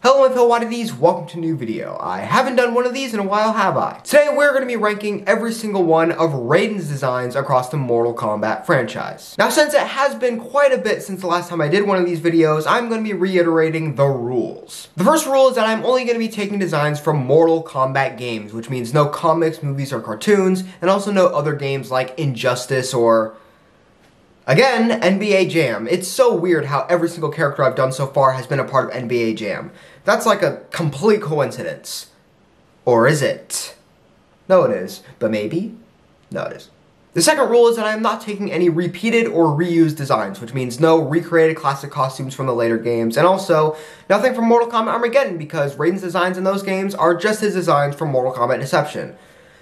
Hello my fellow oddities, welcome to a new video. I haven't done one of these in a while, have I? Today we're going to be ranking every single one of Raiden's designs across the Mortal Kombat franchise. Now since it has been quite a bit since the last time I did one of these videos, I'm going to be reiterating the rules. The first rule is that I'm only going to be taking designs from Mortal Kombat games, which means no comics, movies, or cartoons, and also no other games like Injustice or... again, NBA Jam. It's so weird how every single character I've done so far has been a part of NBA Jam. That's like a complete coincidence. Or is it? No, it is. But maybe? No, it is. The second rule is that I am not taking any repeated or reused designs, which means no recreated classic costumes from the later games, and also nothing from Mortal Kombat Armageddon, because Raiden's designs in those games are just his designs from Mortal Kombat Deception.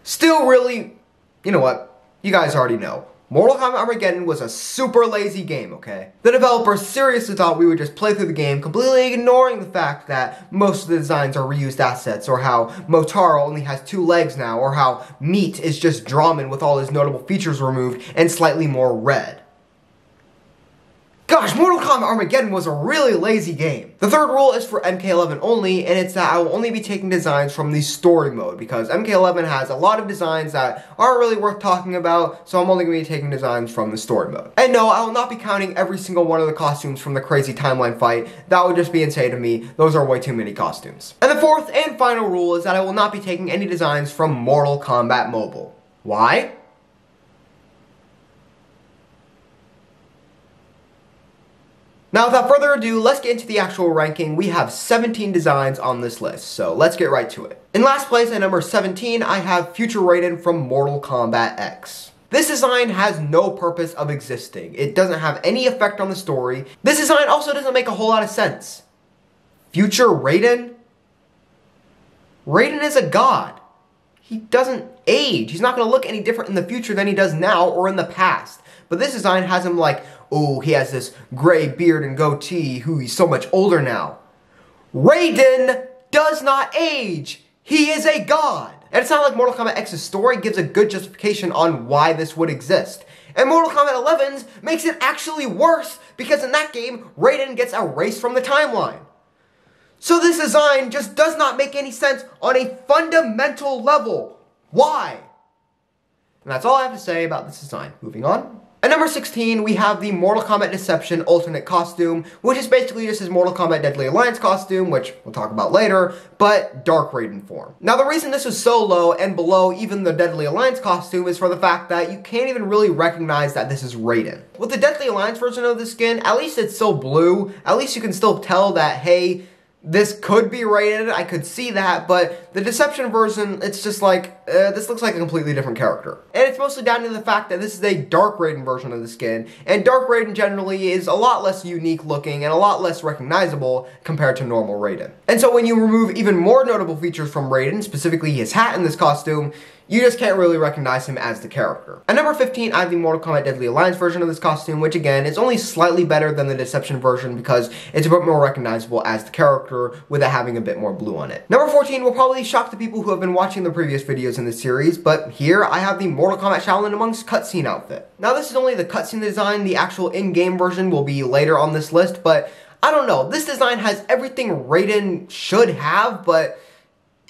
Still really, you know what, you guys already know. Mortal Kombat Armageddon was a super lazy game, okay? The developers seriously thought we would just play through the game, completely ignoring the fact that most of the designs are reused assets, or how Motaro only has 2 legs now, or how Meat is just Draman with all his notable features removed and slightly more red. Gosh, Mortal Kombat Armageddon was a really lazy game. The third rule is for MK11 only, and it's that I will only be taking designs from the story mode, because MK11 has a lot of designs that aren't really worth talking about, so I'm only going to be taking designs from the story mode. And no, I will not be counting every single one of the costumes from the crazy timeline fight. That would just be insane to me. Those are way too many costumes. And the fourth and final rule is that I will not be taking any designs from Mortal Kombat Mobile. Why? Now, without further ado, let's get into the actual ranking. We have 17 designs on this list, so let's get right to it. In last place at number 17, I have Future Raiden from Mortal Kombat X. This design has no purpose of existing. It doesn't have any effect on the story. This design also doesn't make a whole lot of sense. Future Raiden? Raiden is a god. He doesn't age. He's not going to look any different in the future than he does now or in the past. But this design has him like, oh, he has this gray beard and goatee, he's so much older now. Raiden does not age! He is a god! And it's not like Mortal Kombat X's story gives a good justification on why this would exist. And Mortal Kombat 11's makes it actually worse, because in that game, Raiden gets erased from the timeline. So this design just does not make any sense on a fundamental level. Why? And that's all I have to say about this design. Moving on. At number 16, we have the Mortal Kombat Deception alternate costume, which is basically just his Mortal Kombat Deadly Alliance costume, which we'll talk about later, but Dark Raiden form. Now, the reason this is so low and below even the Deadly Alliance costume is for the fact that you can't even really recognize that this is Raiden. With the Deadly Alliance version of the skin, at least it's still blue, at least you can still tell that, hey, this could be Raiden, I could see that, but the Deception version, it's just like, this looks like a completely different character. And it's mostly down to the fact that this is a Dark Raiden version of the skin, and Dark Raiden generally is a lot less unique looking and a lot less recognizable compared to normal Raiden. And so when you remove even more notable features from Raiden, specifically his hat in this costume, you just can't really recognize him as the character. At number 15, I have the Mortal Kombat Deadly Alliance version of this costume, which again, is only slightly better than the Deception version because it's a bit more recognizable as the character with it having a bit more blue on it. Number 14 will probably shock the people who have been watching the previous videos in this series, but here I have the Mortal Kombat Shaolin Amongst cutscene outfit. Now this is only the cutscene design, the actual in-game version will be later on this list, but I don't know, this design has everything Raiden should have, but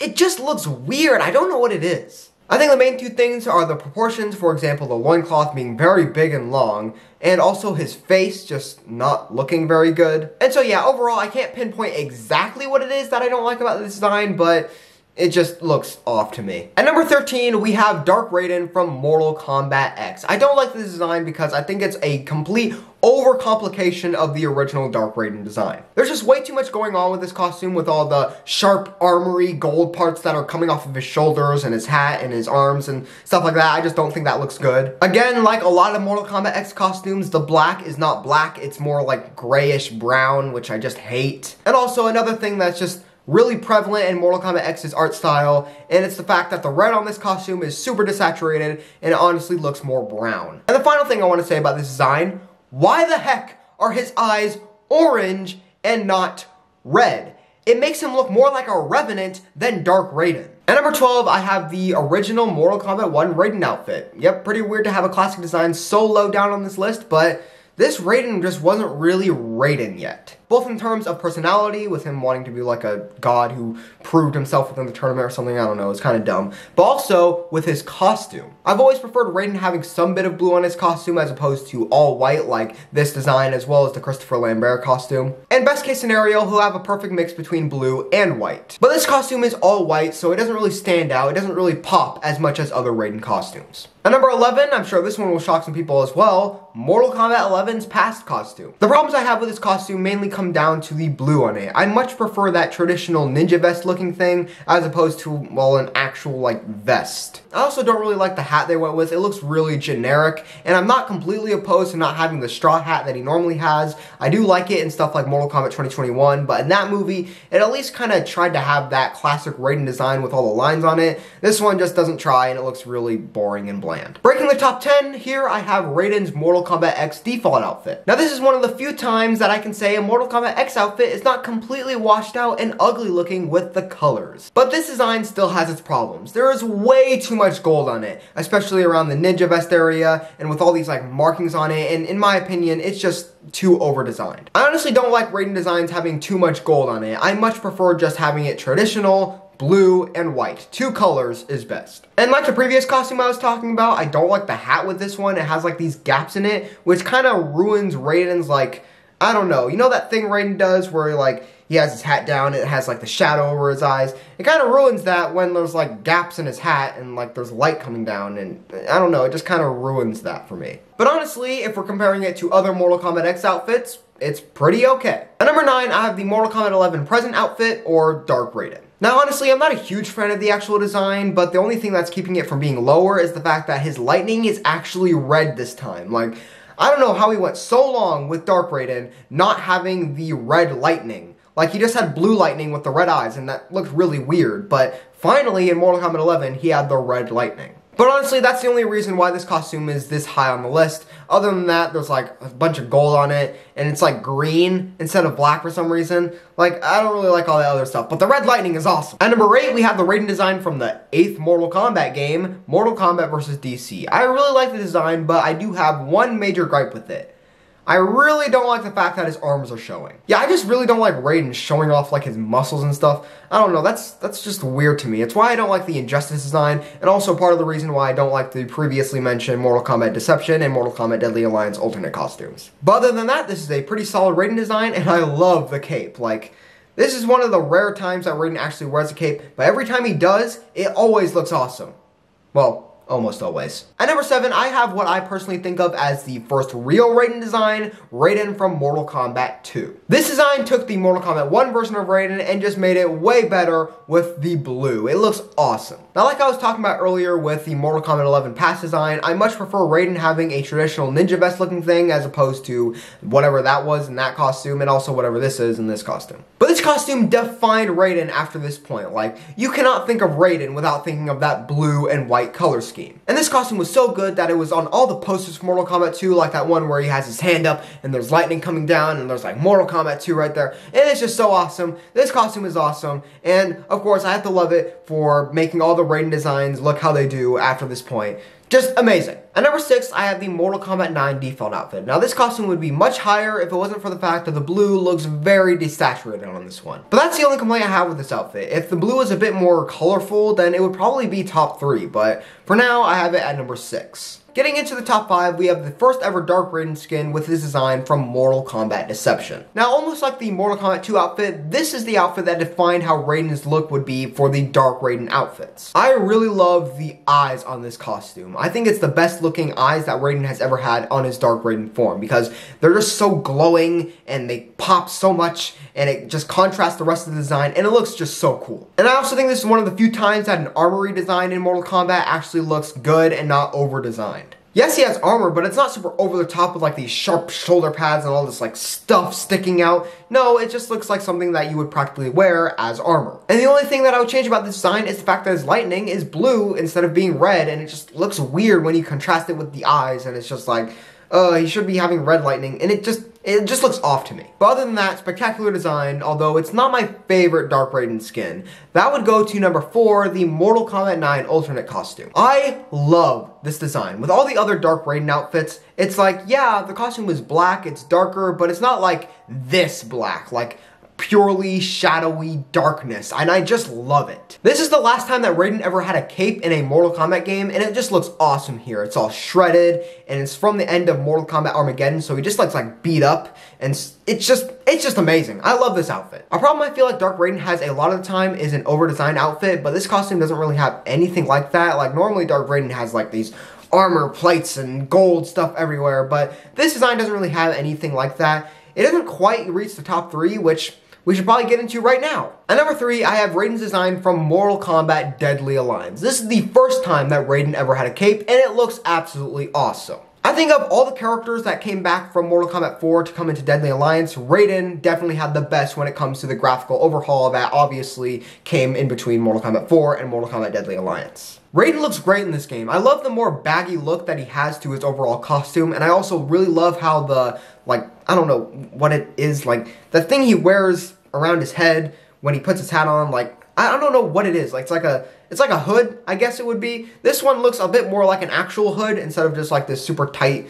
it just looks weird, I don't know what it is. I think the main two things are the proportions, for example, the loincloth being very big and long, and also his face just not looking very good. And so yeah, overall, I can't pinpoint exactly what it is that I don't like about this design, but it just looks off to me. At number 13, we have Dark Raiden from Mortal Kombat X. I don't like this design because I think it's a complete overcomplication of the original Dark Raiden design. There's just way too much going on with this costume with all the sharp armory gold parts that are coming off of his shoulders and his hat and his arms and stuff like that. I just don't think that looks good. Again, like a lot of Mortal Kombat X costumes, the black is not black, it's more like grayish brown, which I just hate. And also another thing that's just really prevalent in Mortal Kombat X's art style, and it's the fact that the red on this costume is super desaturated and it honestly looks more brown. And the final thing I want to say about this design, why the heck are his eyes orange and not red? It makes him look more like a Revenant than Dark Raiden. At number 12, I have the original Mortal Kombat 1 Raiden outfit. Yep, pretty weird to have a classic design so low down on this list, but this Raiden just wasn't really Raiden yet. both in terms of personality, with him wanting to be like a god who proved himself within the tournament or something, I don't know, it's kind of dumb, but also with his costume. I've always preferred Raiden having some bit of blue on his costume as opposed to all white like this design, as well as the Christopher Lambert costume. And best case scenario, he'll have a perfect mix between blue and white. But this costume is all white, so it doesn't really stand out, it doesn't really pop as much as other Raiden costumes. At number 11, I'm sure this one will shock some people as well, Mortal Kombat 11's past costume. The problems I have with this costume mainly come down to the blue on it. I much prefer that traditional ninja vest looking thing as opposed to, well, an actual like vest. I also don't really like the hat they went with. It looks really generic, and I'm not completely opposed to not having the straw hat that he normally has. I do like it in stuff like Mortal Kombat 2021, but in that movie, it at least kind of tried to have that classic Raiden design with all the lines on it. This one just doesn't try, and it looks really boring and bland. Breaking the top 10, here I have Raiden's Mortal Kombat X default outfit. Now this is one of the few times that I can say a Mortal Kombat X outfit is not completely washed out and ugly looking with the colors. But this design still has its problems. There is way too much gold on it, especially around the ninja vest area and with all these like markings on it, and in my opinion, it's just too over-designed. I honestly don't like Raiden designs having too much gold on it. I much prefer just having it traditional, blue, and white. 2 colors is best. And like the previous costume I was talking about, I don't like the hat with this one. It has like these gaps in it, which kind of ruins Raiden's like, I don't know. You know that thing Raiden does where like he has his hat down, it has like the shadow over his eyes. It kind of ruins that when there's like gaps in his hat and like there's light coming down, and I don't know, it just kind of ruins that for me. But honestly, if we're comparing it to other Mortal Kombat X outfits, it's pretty okay. At number 9, I have the Mortal Kombat 11 present outfit, or Dark Raiden. Now honestly, I'm not a huge fan of the actual design, but the only thing that's keeping it from being lower is the fact that his lightning is actually red this time. Like, I don't know how he went so long with Dark Raiden not having the red lightning. Like, he just had blue lightning with the red eyes, and that looked really weird, but finally in Mortal Kombat 11, he had the red lightning. But honestly, that's the only reason why this costume is this high on the list. Other than that, there's like a bunch of gold on it, and it's like green instead of black for some reason. Like, I don't really like all that other stuff, but the red lightning is awesome. At number 8, we have the Raiden design from the 8th Mortal Kombat game, Mortal Kombat vs. DC. I really like the design, but I do have one major gripe with it. I really don't like the fact that his arms are showing. Yeah, I just really don't like Raiden showing off like his muscles and stuff. I don't know, that's just weird to me. It's why I don't like the Injustice design, and also part of the reason why I don't like the previously mentioned Mortal Kombat Deception and Mortal Kombat Deadly Alliance alternate costumes. But other than that, this is a pretty solid Raiden design, and I love the cape. Like, this is one of the rare times that Raiden actually wears a cape, but every time he does, it always looks awesome. Well, almost always. At number 7, I have what I personally think of as the first real Raiden design, Raiden from Mortal Kombat 2. This design took the Mortal Kombat 1 version of Raiden and just made it way better with the blue. It looks awesome. Now, like I was talking about earlier with the Mortal Kombat 11 past design, I much prefer Raiden having a traditional ninja vest looking thing as opposed to whatever that was in that costume, and also whatever this is in this costume. But this costume defined Raiden after this point. Like, you cannot think of Raiden without thinking of that blue and white color scheme. And this costume was so good that it was on all the posters for Mortal Kombat 2, like that one where he has his hand up and there's lightning coming down and there's like Mortal Kombat 2 right there. And it's just so awesome. This costume is awesome. And of course, I have to love it for making all the Raiden designs look how they do after this point. Just amazing. At number 6, I have the Mortal Kombat 9 default outfit. Now, this costume would be much higher if it wasn't for the fact that the blue looks very desaturated on this one. But that's the only complaint I have with this outfit. If the blue was a bit more colorful, then it would probably be top 3. But for now, I have it at number 6. Getting into the top 5, we have the first ever Dark Raiden skin with his design from Mortal Kombat Deception. Now, almost like the Mortal Kombat 2 outfit, this is the outfit that defined how Raiden's look would be for the Dark Raiden outfits. I really love the eyes on this costume. I think it's the best looking eyes that Raiden has ever had on his Dark Raiden form, because they're just so glowing and they pop so much, and it just contrasts the rest of the design, and it looks just so cool. And I also think this is one of the few times that an armory design in Mortal Kombat actually looks good and not over-designed. Yes, he has armor, but it's not super over the top with like these sharp shoulder pads and all this like stuff sticking out. No, it just looks like something that you would practically wear as armor. And the only thing that I would change about this design is the fact that his lightning is blue instead of being red, and it just looks weird when you contrast it with the eyes, and it's just like, he should be having red lightning, and it It just looks off to me. But other than that, spectacular design, although it's not my favorite Dark Raiden skin. That would go to number 4, the Mortal Kombat 9 alternate costume. I love this design. With all the other Dark Raiden outfits, it's like, yeah, the costume is black, it's darker, but it's not like this black, like purely shadowy darkness, and I just love it. This is the last time that Raiden ever had a cape in a Mortal Kombat game, and it just looks awesome here. It's all shredded, and it's from the end of Mortal Kombat Armageddon, so he just looks like beat up, and it's just amazing. I love this outfit. A problem I feel like Dark Raiden has a lot of the time is an over-designed outfit, but this costume doesn't really have anything like that. Like, normally Dark Raiden has like these armor plates and gold stuff everywhere, but this design doesn't really have anything like that. It doesn't quite reach the top 3, which we should probably get into right now. At number 3, I have Raiden's design from Mortal Kombat Deadly Alliance. This is the first time that Raiden ever had a cape, and it looks absolutely awesome. I think of all the characters that came back from Mortal Kombat 4 to come into Deadly Alliance, Raiden definitely had the best when it comes to the graphical overhaul that obviously came in between Mortal Kombat 4 and Mortal Kombat Deadly Alliance. Raiden looks great in this game. I love the more baggy look that he has to his overall costume, and I also really love how the, like, I don't know what it is, like, the thing he wears around his head when he puts his hat on, like, I don't know what it is. Like, it's like a hood, I guess it would be. This one looks a bit more like an actual hood instead of just like this super tight,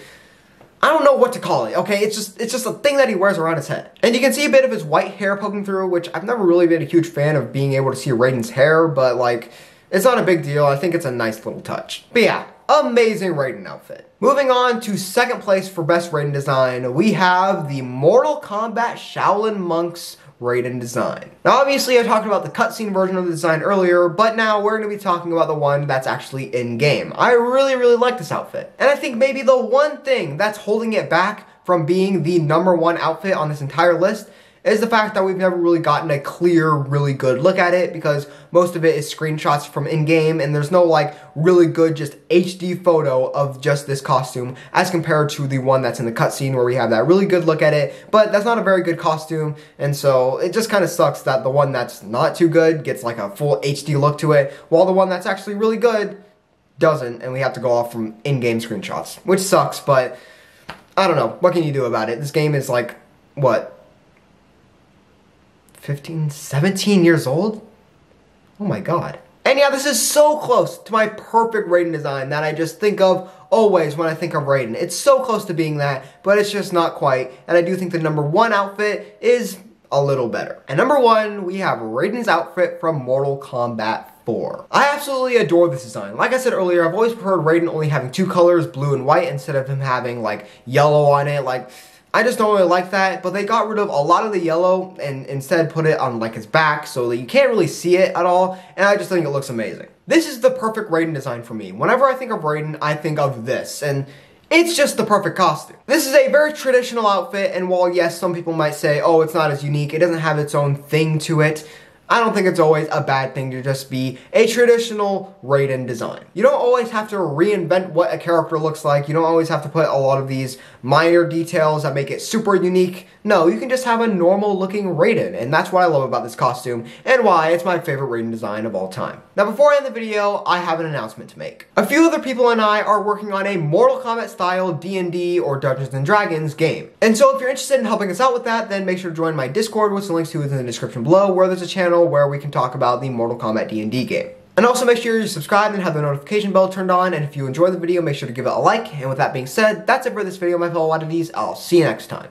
I don't know what to call it, okay? It's just a thing that he wears around his head. And you can see a bit of his white hair poking through, which I've never really been a huge fan of being able to see Raiden's hair, but like, it's not a big deal. I think it's a nice little touch. But yeah, amazing Raiden outfit. Moving on to second place for best Raiden design, we have the Mortal Kombat Shaolin Monks Raiden design. Now obviously I talked about the cutscene version of the design earlier, but now we're going to be talking about the one that's actually in-game. I really like this outfit. And I think maybe the one thing that's holding it back from being the number 1 outfit on this entire list is the fact that we've never really gotten a clear, really good look at it, because most of it is screenshots from in-game, and there's no like really good just HD photo of just this costume as compared to the one that's in the cutscene where we have that really good look at it, but that's not a very good costume, and so it just kind of sucks that the one that's not too good gets like a full HD look to it, while the one that's actually really good doesn't, and we have to go off from in-game screenshots, which sucks, but I don't know, what can you do about it? This game is like, what, 15, 17 years old? Oh my god. And yeah, this is so close to my perfect Raiden design that I just think of always when I think of Raiden. It's so close to being that, but it's just not quite. And I do think the number 1 outfit is a little better. At number 1, we have Raiden's outfit from Mortal Kombat 4. I absolutely adore this design. Like I said earlier, I've always preferred Raiden only having 2 colors, blue and white, instead of him having like yellow on it. Like, I just don't really like that, but they got rid of a lot of the yellow and instead put it on like his back so that you can't really see it at all, and I just think it looks amazing. This is the perfect Raiden design for me. Whenever I think of Raiden, I think of this, and it's just the perfect costume. This is a very traditional outfit, and while yes, some people might say, oh, it's not as unique, it doesn't have its own thing to it, I don't think it's always a bad thing to just be a traditional Raiden design. You don't always have to reinvent what a character looks like. You don't always have to put a lot of these minor details that make it super unique. No, you can just have a normal looking Raiden, and that's what I love about this costume, and why it's my favorite Raiden design of all time. Now before I end the video, I have an announcement to make. A few other people and I are working on a Mortal Kombat style D&D or Dungeons & Dragons game. And so if you're interested in helping us out with that, then make sure to join my Discord, which the links to is in the description below, where there's a channel where we can talk about the Mortal Kombat D&D game. And also make sure you subscribe and have the notification bell turned on, and if you enjoy the video, make sure to give it a like. And with that being said, that's it for this video, my fellow oddities. I'll see you next time.